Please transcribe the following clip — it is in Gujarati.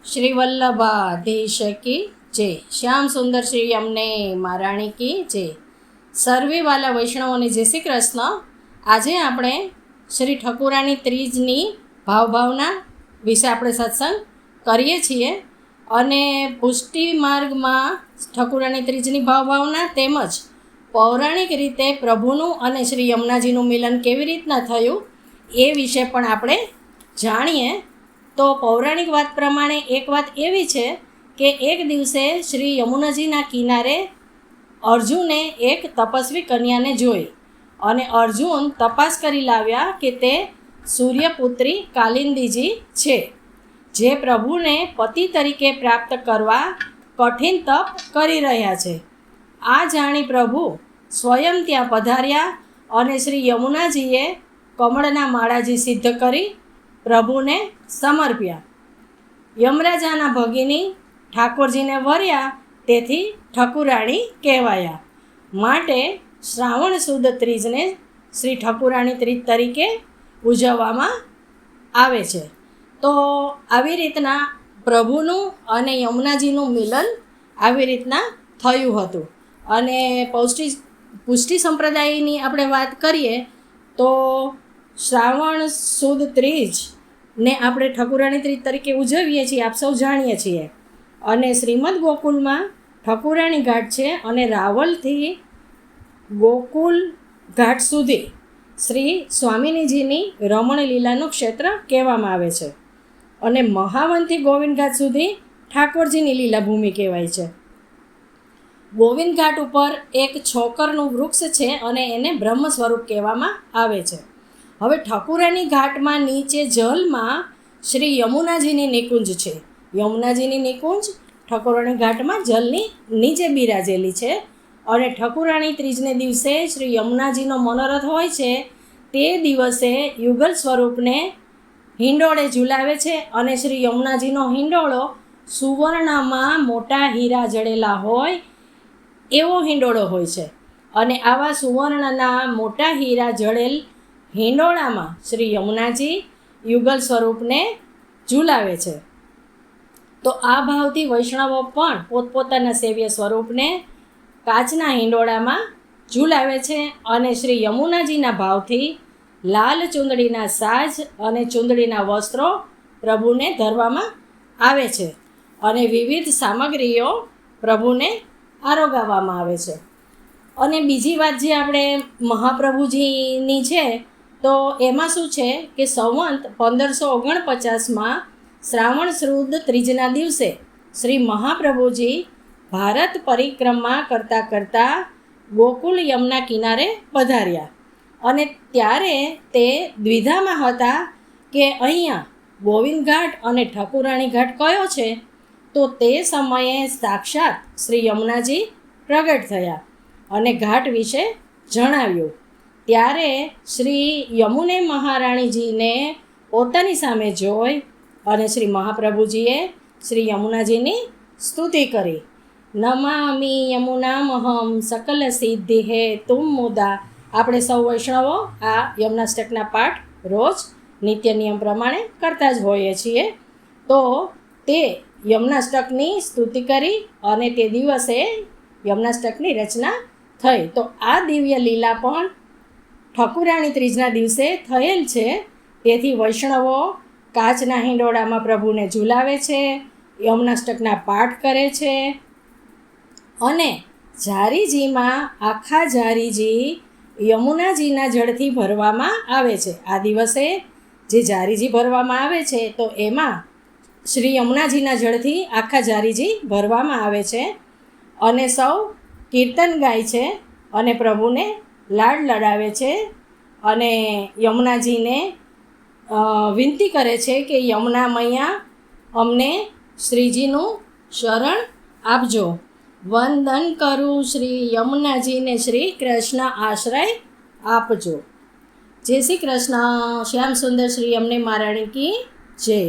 શ્રી વલ્લભાધીશ કી જય. શ્યામ સુંદર શ્રી અમને મહારાણી કી જય. સર્વે વાલા વૈષ્ણવોને જય શ્રી કૃષ્ણ. આજે આપણે શ્રી ઠકુરાણી ત્રીજની ભાવભાવના વિશે આપણે સત્સંગ કરીએ છીએ અને પુષ્ટિ માર્ગમાં ઠકુરાણી ત્રીજની ભાવભાવના તેમજ પૌરાણિક રીતે પ્રભુનું અને શ્રી યમુનાજીનું મિલન કેવી રીતના થયું એ વિશે પણ આપણે જાણીએ. તો પૌરાણિક વાત પ્રમાણે એક વાત એવી છે કે એક દિવસે શ્રી યમુનાજીના કિનારે અર્જુને એક તપસ્વી કન્યાને જોઈ અને અર્જુન તપાસ કરી લાવ્યા કે તે સૂર્યપુત્રી કાલિંદીજી છે, જે પ્રભુને પતિ તરીકે પ્રાપ્ત કરવા કઠિન તપ કરી રહ્યા છે. આ જાણી પ્રભુ સ્વયં ત્યાં પધાર્યા અને શ્રી યમુનાજીએ કમળના માળાજી સિદ્ધ કરી પ્રભુને સમર્પ્યા. યમરાજાના ભગિની ઠાકોરજીને વર્યા, તેથી ઠકુરાણી કહેવાયા. માટે શ્રાવણ સુદ ત્રીજને શ્રી ઠકુરાણી ત્રીજ તરીકે ઉજવવામાં આવે છે. તો આવી રીતના પ્રભુનું અને યમુનાજીનું મિલન આવી રીતના થયું હતું. અને પુષ્ટિ સંપ્રદાયની આપણે વાત કરીએ તો શ્રાવણ સુદ ત્રીજને આપણે ઠકુરાણી ત્રીજ તરીકે ઉજવીએ છીએ, આપ સૌ જાણીએ છીએ. અને શ્રીમદ ગોકુલમાં ઠકુરાણી ઘાટ છે અને રાવલથી ગોકુલ ઘાટ સુધી શ્રી સ્વામિનીજીની રમણ લીલાનું ક્ષેત્ર કહેવામાં આવે છે. અને મહાવનથી ગોવિંદ ઘાટ સુધી ઠાકોરજીની લીલાભૂમિ કહેવાય છે. ગોવિંદ ઘાટ ઉપર એક છોકરનું વૃક્ષ છે અને એને બ્રહ્મ સ્વરૂપ કહેવામાં આવે છે. હવે ઠકુરાણી ઘાટમાં નીચે જલમાં શ્રી યમુનાજીની નિકુંજ છે. યમુનાજીની નિકુંજ ઠકુરાણી ઘાટમાં જલની નીચે બિરાજેલી છે. અને ઠકુરાણી ત્રીજને દિવસે શ્રી યમુનાજીનો મનોરથ હોય છે. તે દિવસે યુગલ સ્વરૂપને હિંડોળે ઝુલાવે છે અને શ્રી યમુનાજીનો હિંડોળો સુવર્ણમાં મોટા હીરા જડેલા હોય એવો હિંડોળો હોય છે. અને આવા સુવર્ણના મોટા હીરા જડેલ હિંડોળામાં શ્રી યમુનાજી યુગલ સ્વરૂપને ઝુલાવે છે. તો આ ભાવથી વૈષ્ણવો પણ પોતપોતાના સેવ્ય સ્વરૂપને કાચના હિંડોળામાં ઝુલાવે છે. અને શ્રી યમુનાજીના ભાવથી લાલ ચૂંદડીના સાજ અને ચૂંદડીના વસ્ત્રો પ્રભુને ધરવામાં આવે છે અને વિવિધ સામગ્રીઓ પ્રભુને આરોગાવવામાં આવે છે. અને બીજી વાત જે આપણે મહાપ્રભુજીની છે તો એમાં શું છે કે સંવંત 1549માં શ્રાવણ સુદ ત્રીજના દિવસે શ્રી મહાપ્રભુજી ભારત પરિક્રમા કરતાં ગોકુલ યમુના કિનારે પધાર્યા. અને ત્યારે તે દ્વિધામાં હતા કે અહીંયા ગોવિંદ ઘાટ અને ઠકુરાણી ઘાટ કયો છે. તો તે સમયે સાક્ષાત શ્રી યમુનાજી પ્રગટ થયા અને ઘાટ વિશે જણાવ્યું. ત્યારે શ્રી યમુને મહારાણીજીને પોતાની સામે જોઈ અને શ્રી મહાપ્રભુજીએ શ્રી યમુનાજીની સ્તુતિ કરી. નમામિ યમુનામહમ સકલ સિદ્ધિ હે તુમ મુદા. આપણે સૌ વૈષ્ણવો આ યમુનાષ્ટકના પાઠ રોજ નિત્ય નિયમ પ્રમાણે કરતા જ હોઈએ છીએ. તો તે યમુનાષ્ટકની સ્તુતિ કરી અને તે દિવસે યમુનાષ્ટકની રચના થઈ. તો આ દિવ્ય લીલા પણ ઠકુરાણી ત્રીજના દિવસે થયેલ છે. તેથી વૈષ્ણવો કાચના હિંડોળામાં પ્રભુને ઝુલાવે છે, યમુનાષ્ટકના પાઠ કરે છે. અને જારીજીમાં આખા જારીજી યમુનાજીના જળથી ભરવામાં આવે છે. આ દિવસે જે જારીજી ભરવામાં આવે છે તો એમાં શ્રી યમુનાજીના જળથી આખા જારીજી ભરવામાં આવે છે. અને સૌ કીર્તન ગાય છે અને પ્રભુને લાડ લડાવે છે અને યમુનાજીને વિનંતી કરે છે કે યમુના મૈયા અમને શ્રીજીનું શરણ આપજો. વંદન કરું શ્રી યમુનાજીને, શ્રી કૃષ્ણ આશ્રય આપજો. જય શ્રી કૃષ્ણ. શ્યામ સુંદર શ્રી અમને મહારાણી કી જય.